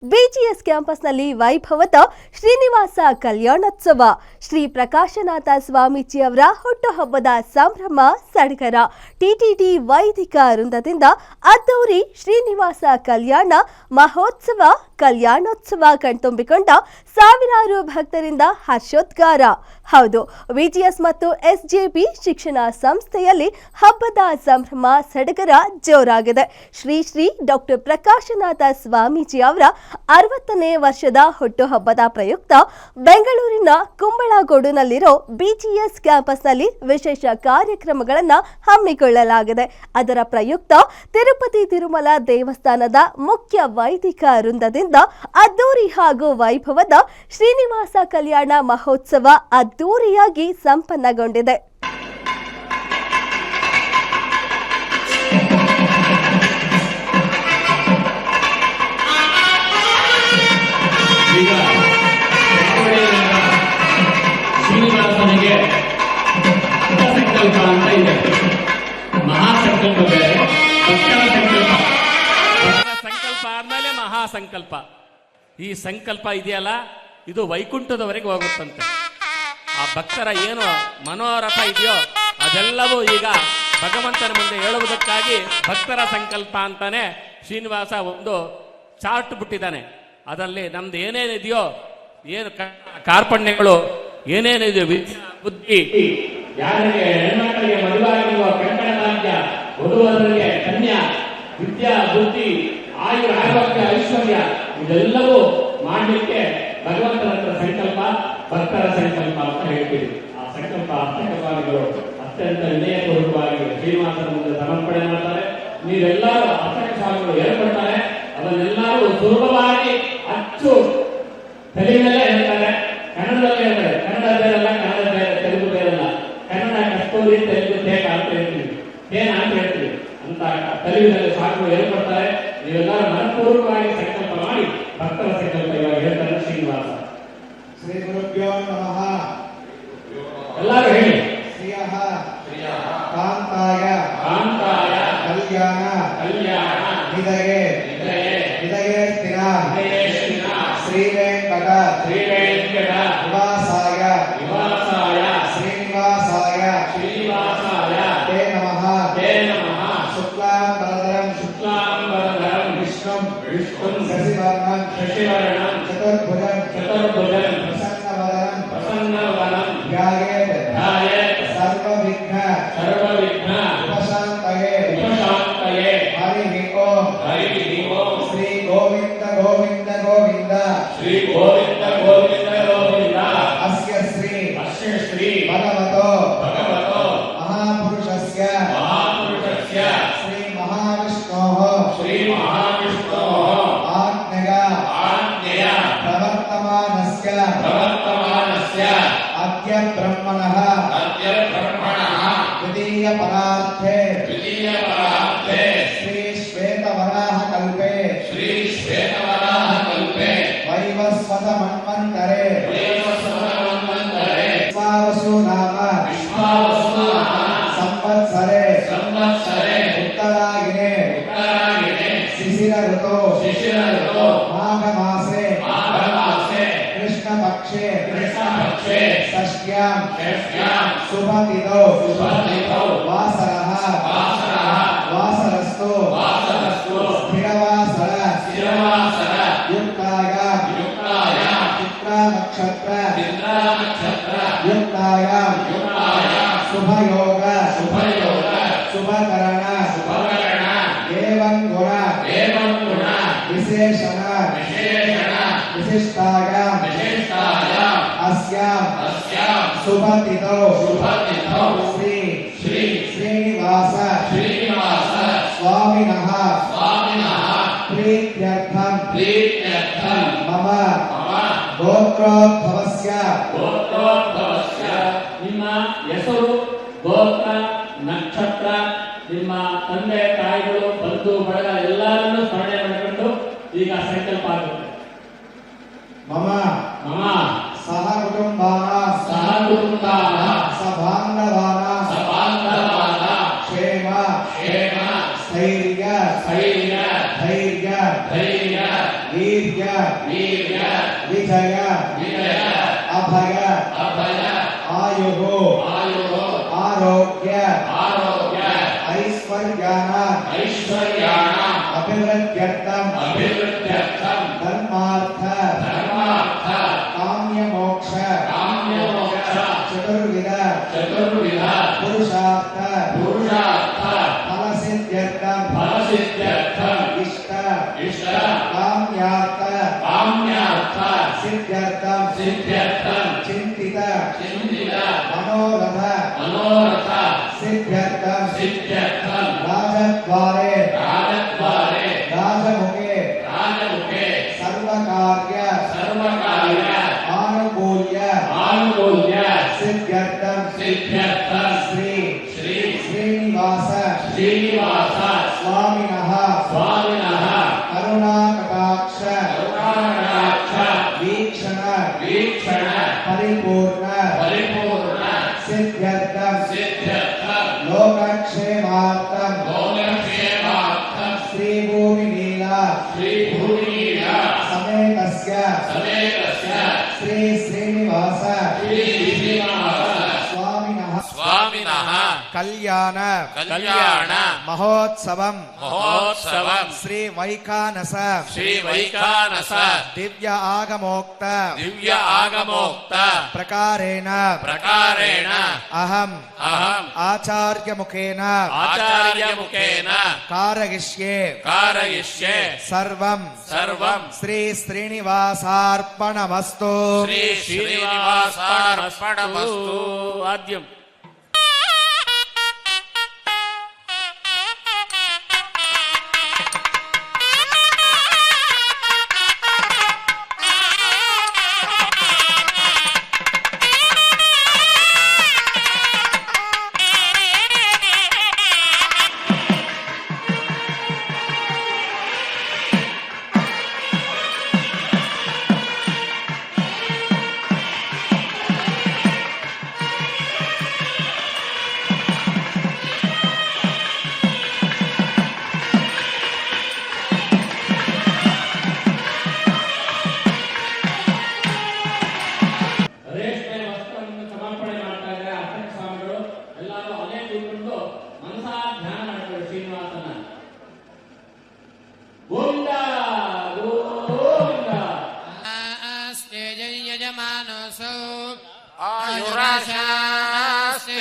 BGS ಕ್ಯಾಂಪಸ್ನಲ್ಲಿ ವೈಭವದ ಶ್ರೀನಿವಾಸ ಕಲ್ಯಾಣೋತ್ಸವ. ಶ್ರೀ ಪ್ರಕಾಶನಾಥ ಸ್ವಾಮೀಜಿ ಅವರ ಹುಟ್ಟುಹಬ್ಬದ ಸಂಭ್ರಮ ಸಡಗರ. ಟಿಟಿಡಿ ವೈದಿಕ ವೃಂದದಿಂದ ಅದ್ದೂರಿ ಶ್ರೀನಿವಾಸ ಕಲ್ಯಾಣ ಮಹೋತ್ಸವ ಕಲ್ಯಾಣೋತ್ಸವ ಕಣ್ತುಂಬಿಕೊಂಡ ಸಾವಿರಾರು ಭಕ್ತರಿಂದ ಹರ್ಷೋದ್ಗಾರ. ಹೌದು, ಬಿಜಿಎಸ್ ಮತ್ತು ಎಸ್ಜೆಬಿ ಶಿಕ್ಷಣ ಸಂಸ್ಥೆಯಲ್ಲಿ ಹಬ್ಬದ ಸಂಭ್ರಮ ಸಡಗರ ಜೋರಾಗಿದೆ. ಶ್ರೀ ಶ್ರೀ ಡಾಕ್ಟರ್ ಪ್ರಕಾಶನಾಥ ಸ್ವಾಮೀಜಿ ಅವರ 60ನೇ ವರ್ಷದ ಹುಟ್ಟುಹಬ್ಬದ ಪ್ರಯುಕ್ತ ಬೆಂಗಳೂರಿನ ಕುಂಬಳಗೋಡುನಲ್ಲಿರೋ ಬಿಜಿಎಸ್ ಕ್ಯಾಂಪಸ್ನಲ್ಲಿ ವಿಶೇಷ ಕಾರ್ಯಕ್ರಮಗಳನ್ನು ಹಮ್ಮಿಕೊಳ್ಳಲಾಗಿದೆ. ಅದರ ಪ್ರಯುಕ್ತ ತಿರುಪತಿ ತಿರುಮಲ ದೇವಸ್ಥಾನದ ಮುಖ್ಯ ವೈದಿಕ ವೃಂದದಿಂದ ಅದ್ದೂರಿ ಹಾಗೂ ವೈಭವದ ಶ್ರೀನಿವಾಸ ಕಲ್ಯಾಣ ಮಹೋತ್ಸವ ಅದ್ದೂರಿಯಾಗಿ ಸಂಪನ್ನಗೊಂಡಿದೆ. ಈಗ ಶ್ರೀನಿವಾಸನಿಗೆ ಸಂಕಲ್ಪ ಅಂತ ಇದೆ. ಮಹಾಸಂಕಲ್ಪ ಬೇರೆ, ಭಕ್ತರ ಸಂಕಲ್ಪ. ಭಕ್ತರ ಸಂಕಲ್ಪ ಆದ್ಮೇಲೆ ಮಹಾಸಂಕಲ್ಪ. ಈ ಸಂಕಲ್ಪ ಇದೆಯಲ್ಲ, ಇದು ವೈಕುಂಠದವರೆಗೆ ಹೋಗುತ್ತಂತೆ. ಆ ಭಕ್ತರ ಏನು ಮನೋರಥ ಇದೆಯೋ ಅದೆಲ್ಲವೂ ಈಗ ಭಗವಂತನ ಮುಂದೆ ಹೇಳುವುದಕ್ಕಾಗಿ ಭಕ್ತರ ಸಂಕಲ್ಪ ಅಂತಾನೆ ಶ್ರೀನಿವಾಸ ಒಂದು ಚಾರ್ಟ್ ಬಿಟ್ಟಿದ್ದಾನೆ. ಅದರಲ್ಲಿ ನಮ್ದು ಏನೇನಿದೆಯೋ, ಏನು ಕಾರ್ಪಣ್ಯಗಳು ಏನೇನಿದೆಯೋ, ವಿದ್ಯಾ ಬುದ್ಧಿ, ಯಾರಿಗೆ ಹೆಣ್ಮಕ್ಕಳಿಗೆ ಮದುವಾಗಿರುವ ಕಂಕಣ ಭಾಗ್ಯ, ವಧುವರರಿಗೆ ಕನ್ಯಾ, ವಿದ್ಯಾ ಬುದ್ಧಿ, ಆಯುರ ಆರೋಗ್ಯ ಐಶ್ವರ್ಯ, ಇದೆಲ್ಲವೂ ಮಾಡಲಿಕ್ಕೆ ಭಗವಂತನ ಹತ್ರ ಸಂಕಲ್ಪ, ಭಕ್ತರ ಸಂಕಲ್ಪ ಅಂತ ಹೇಳ್ತೀವಿ. ಆ ಸಂಕಲ್ಪ ಅರ್ಥಕವಾದಿಗಳು ಅತ್ಯಂತ ವಿನಯಪೂರ್ವಕವಾಗಿ ಶ್ರೀನಿವಾಸನ ಮುಂದೆ ಸಮರ್ಪಣೆ ಮಾಡ್ತಾರೆ. ನೀವೆಲ್ಲರೂ ಅರ್ಥಕ ಸ್ವಾಮಿಗಳು ಹೇಳ್ಕೊಡ್ತಾರೆ. ಅದನ್ನೆಲ್ಲರೂ ಸುಲಭವಾಗಿ ಅಚ್ಚು ತೆಲುಗಿನಲ್ಲೇ ಹೇಳ್ತಾರೆ, ಕನ್ನಡದಲ್ಲೇ ಹೇಳ್ತಾರೆ. ಕನ್ನಡ ಬೇರಲ್ಲ, ಕನ್ನಡ ಬೇರೆ, ತೆಲುಗು ಬೇರಲ್ಲ. ಕನ್ನಡ ಕಸ್ತೂರಿ, ತೆಲುಗು ತೇಕ ಅಂತ ಹೇಳ್ತೀವಿ, ತೇನ ಅಂತ ಹೇಳ್ತೀವಿ. ಅಂತ ತೆಲುಗಿನಲ್ಲಿ ಸ್ವಾಮಿಗಳು ಹೇಳ್ಕೊಡ್ತಾರೆ. ನೀವೆಲ್ಲರೂ ಮನಪೂರ್ವಕವಾಗಿ ಸಂಕಲ್ಪ ಮಾಡಿ ಭಕ್ತರ ಸಂಕಲ್ಪ ಇವಾಗ ಹೇಳ್ತಾರೆ ಶ್ರೀನಿವಾಸ. ಶ್ರೀ ಗುರುಭ್ಯೋ ನಮಃ. ಎಲ್ಲರೂ ಹೇಳಿ. ಶ್ರೀಯಃ ಕಾಂತಾಯ ಕಾಂತಾಯ ಕಲ್ಯಾಣ ಕಲ್ಯಾಣ ನಿಧಯೇ ನಿಧಯೇ ಸ್ಥಿರ ಶ್ರೀ ವೆಂಕಟ ನಿವಾಸಾಯ ಶ್ರೀನಿವಾಸಾಯ ತೇ ನಮಃ ಶುಕ್ಲಾಂಬರಧರಂ ವಿಷ್ಣುಂ ಶಶಿವರ್ಣಂ ಚತುರ್ಭುಜಂ ಪ್ರಸನ್ನವದನಂ ಧ್ಯಾಯೇತ್ ಸರ್ವವಿಘ್ನ ಉಪಶಾಂತಯೇ ಹರಿ ಓಂ ಶ್ರೀ ಗೋವಿಂದ ಗೋವಿಂದ ಗೋವಿಂದ ಅಸ್ಯ ಶ್ರೀ ಭಗವತೋ ಮಹಾಪುರುಷಸ್ಯ ಶ್ರೀ ಮಹಾವಿಷ್ಣೋಃ ಆಜ್ಞೆಯ ಪ್ರವರ್ತಮಾನಸ್ಯ ಅದ್ಯ ಬ್ರಹ್ಮಣಃ ದ್ವಿತೀಯ ಪರಾರ್ಥೆ ಶ್ರೀ ಶ್ವೇತವರಾಹ ಕಲ್ಪೆ ವೈವಸ್ವತ ಮನ್ವಂತರೆ ವಿಶ್ವಾವಸು ನಾಮ ಸಂವತ್ಸರೆ ಉತ್ತರಾಯಣೆ ಶಿಶಿರ ಋತು ಮಾಘ ಮಾಸೆ ಕೃಷ್ಣ ಪಕ್ಷೆ ಷಷ್ಟ್ಯಾಂ ಶುಭತಿಥೌ ವಾಸರಸ್ತು ಸ್ಥಿರವಾಸರ ಯುಕ್ತಾಯಾಂ ಚಿತ್ರಾ ನಕ್ಷತ್ರ ಯುಕ್ತಾಯಾಂ ಶುಭಯೋಗ ಶುಭಕರಣ ಏವಂ ಗುಣ ವಿಶೇಷಣ ವಿಶಿಷ್ಟಾಯಾಂ ಅಸ್ಯಾಂ ಶುಭತಿಥೌ ಶ್ರೀ ಶ್ರೀನಿವಾಸ ಸ್ವಾಮಿನಃ ಪ್ರೀತ್ಯರ್ಥಂ ಮಮ ಗೋತ್ರೋದ್ಭವಸ್ಯ ನಿಮ್ಮ ಹೆಸರು, ಗೋತ್ರ, ನಕ್ಷತ್ರ, ನಿಮ್ಮ ತಂದೆ ತಾಯಿಗಳು, ಬಂಧು ಬಳಗ ಎಲ್ಲರನ್ನೂ ಸ್ಮರಣೆ ಮಾಡಿಕೊಂಡು ಈಗ ಸಂಕಲ್ಪ ಆಗುತ್ತೆ. ಮಮ ಸಹ ಕುಟುಂಬಾನ ಸಬಾಂಧವಾನ ಕ್ಷೇಮ ಸ್ಥೈರ್ಯ ಧೈರ್ಯ ವೀರ್ಯ वीर्य विजय विजय अभय अभय आयुः आयुः आरोग्य आरोग्य ऐश्वर्याणाम् ऐश्वर्याणाम् अभिवृद्ध्यर्थम् अभिवृद्ध्यर्थम् धर्मार्थ धर्मार्थ काम्यमोक्ष काम्यमोक्ष चतुर्विध चतुर्विध पुरुषार्थ पुरुषार्थ फलसिद्ध्यर्थम् फलसिद्ध्यर्थम् इष्ट इष्ट काम्यार्थ काम्यार्थ सिद्ध्यर्थम् सिद्ध्यर्थम् चिन्तित चिन्तित मनोरथ मनोरथ सिद्ध्यर्थम् सिद्ध्यर्थम् राजद्वारे राजद्वारे राजमुखे राजमुखे सर्वकार्य सर्वकार्य आनुकूल्य आनुकूल्य सिद्ध्यर्थम् सिद्ध्यर्थम् श्री श्री श्रीनिवास श्रीनिवास स्वामिनः स्वामिनः करुणाकटाक्ष करुणाकटाक्ष वीक्षण वीक्षण परिपूर्ण परिपूर्ण सिद्ध्यर्थम् सिद्ध्यर्थम् लोकक्षेमार्थम् लोकक्षेमार्थम् श्रीभूमिनीला श्रीभूमिनीला समेतस्य समेतस्य श्री श्रीनिवास श्रीनिवास स्वामिनः स्वामिनः कल्याण कल्याण महोत्सवं महोत्सवम् श्री वैखानस श्री वैखानस दिव्य आगमोक्त दिव्य आगमोक्त प्रकारेण प्रकारेण अहम् अहम् आचार्य मुखेन आचार्यमुखेन कारयिष्ये कारयिष्ये सर्वं सर्वं श्री श्रीनिवासार्पणमस्तु श्री श्रीनिवासार्पणमस्तु आद्यम् ರೇಷ್ಮೆ ವಸ್ತ್ರವನ್ನು ಸಮರ್ಪಣೆ ಮಾಡ್ತಾ ಇದ್ದಾರೆ ಅರ್ಚಕ ಸ್ವಾಮಿಗಳು ಎಲ್ಲರೂ ಅದೇ ಕೂತ್ಕೊಂಡು ಮನಸಾ ಧ್ಯಾನ ಮಾಡ್ತಾರೆ ಶ್ರೀನಿವಾಸನ. ಗೋವಿಂದ ಗೋವಿಂದ. ಯಜಮಾನಸೌ ಆಯುರಾಶಾಸ್ತೆ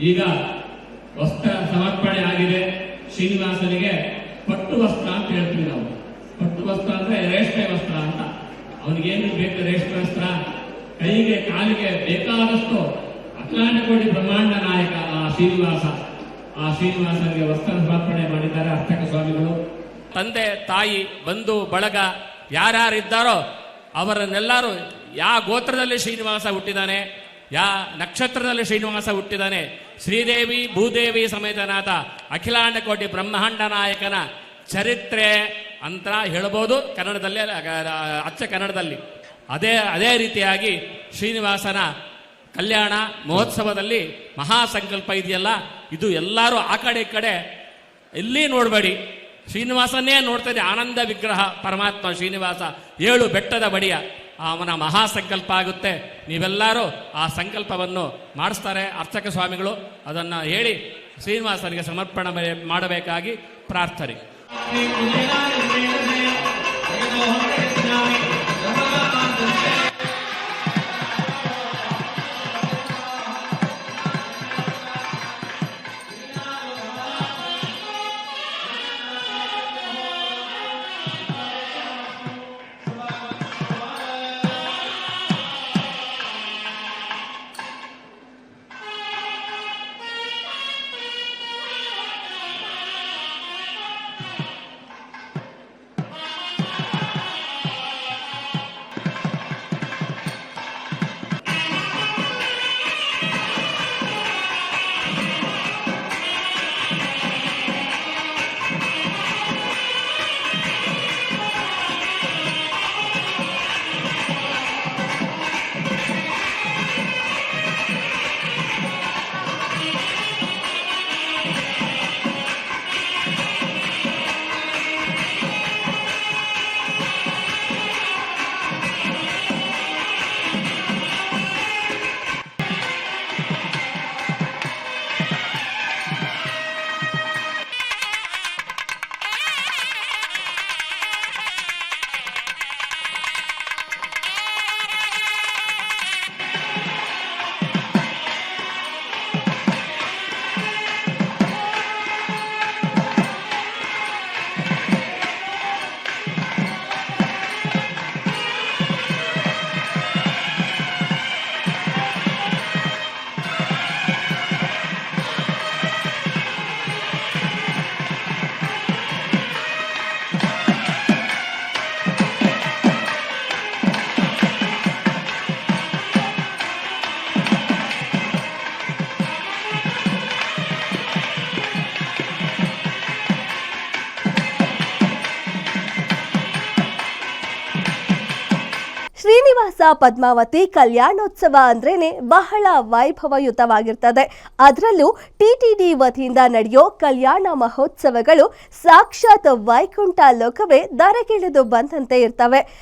ಈಗ ವಸ್ತ್ರ ಸಮರ್ಪಣೆ ಆಗಿದೆ. ಶ್ರೀನಿವಾಸನಿಗೆ ಪಟ್ಟು ವಸ್ತ್ರ ಅಂತ ಹೇಳ್ತೀವಿ ನಾವು. ಪಟ್ಟು ವಸ್ತ್ರ ಅಂದ್ರೆ ರೇಷ್ಮೆ ವಸ್ತ್ರ ಅಂತ. ಅವನಿಗೇನು ಬೇಕು ರೇಷ್ಮೆ ವಸ್ತ್ರ, ಕೈಗೆ ಕಾಲಿಗೆ ಬೇಕಾದಷ್ಟು ಅಖಿಲಾಂಡ ಕೋಟಿ ಬ್ರಹ್ಮಾಂಡ ನಾಯಕ ಆ ಶ್ರೀನಿವಾಸನಿಗೆ ವಸ್ತ್ರ ಸಮರ್ಪಣೆ ಮಾಡಿದ್ದಾರೆ ಅರ್ತಕ ಸ್ವಾಮಿಗಳು. ತಂದೆ ತಾಯಿ ಬಂಧು ಬಳಗ ಯಾರ್ಯಾರಿದ್ದಾರೋ ಅವರನ್ನೆಲ್ಲರೂ ಯಾವ ಗೋತ್ರದಲ್ಲಿ ಶ್ರೀನಿವಾಸ ಹುಟ್ಟಿದಾನೆ, ಯಾ ನಕ್ಷತ್ರದಲ್ಲಿ ಶ್ರೀನಿವಾಸ ಹುಟ್ಟಿದಾನೆ, ಶ್ರೀದೇವಿ ಭೂದೇವಿ ಸಮೇತನಾದ ಅಖಿಲಾಂಡ ಕೋಟಿ ಬ್ರಹ್ಮಾಂಡ ನಾಯಕನ ಚರಿತ್ರೆ ಅಂತ ಹೇಳ್ಬೋದು ಕನ್ನಡದಲ್ಲಿ, ಅಚ್ಚ ಕನ್ನಡದಲ್ಲಿ. ಅದೇ ರೀತಿಯಾಗಿ ಶ್ರೀನಿವಾಸನ ಕಲ್ಯಾಣ ಮಹೋತ್ಸವದಲ್ಲಿ ಮಹಾಸಂಕಲ್ಪ ಇದೆಯಲ್ಲ, ಇದು ಎಲ್ಲರೂ ಆ ಕಡೆ ಈ ಕಡೆ ಎಲ್ಲಿ ನೋಡಬೇಡಿ, ಶ್ರೀನಿವಾಸನ್ನೇ ನೋಡ್ತಾರೆ. ಆನಂದ ವಿಗ್ರಹ ಪರಮಾತ್ಮ ಶ್ರೀನಿವಾಸ 7 ಬೆಟ್ಟದ ಬಡಿಯ ಅವನ ಮಹಾಸಂಕಲ್ಪ ಆಗುತ್ತೆ. ನೀವೆಲ್ಲರೂ ಆ ಸಂಕಲ್ಪವನ್ನು ಮಾಡಿಸ್ತಾರೆ ಅರ್ಚಕ ಸ್ವಾಮಿಗಳು. ಅದನ್ನು ಹೇಳಿ ಶ್ರೀನಿವಾಸನಿಗೆ ಸಮರ್ಪಣೆ ಮಾಡಬೇಕಾಗಿ ಪ್ರಾರ್ಥನೆ. ಶ್ರೀನಿವಾಸ ಪದ್ಮಾವತಿ ಕಲ್ಯಾಣೋತ್ಸವ ಅಂದ್ರೇನೆ ಬಹಳ ವೈಭವಯುತವಾಗಿರ್ತದೆ. ಅದರಲ್ಲೂ ಟಿಟಿಡಿ ವತಿಯಿಂದ ನಡೆಯೋ ಕಲ್ಯಾಣ ಮಹೋತ್ಸವಗಳು ಸಾಕ್ಷಾತ್ ವೈಕುಂಠ ಲೋಕವೇ ಧರೆಗಿಳಿದು ಬಂದಂತೆ ಇರ್ತವೆ.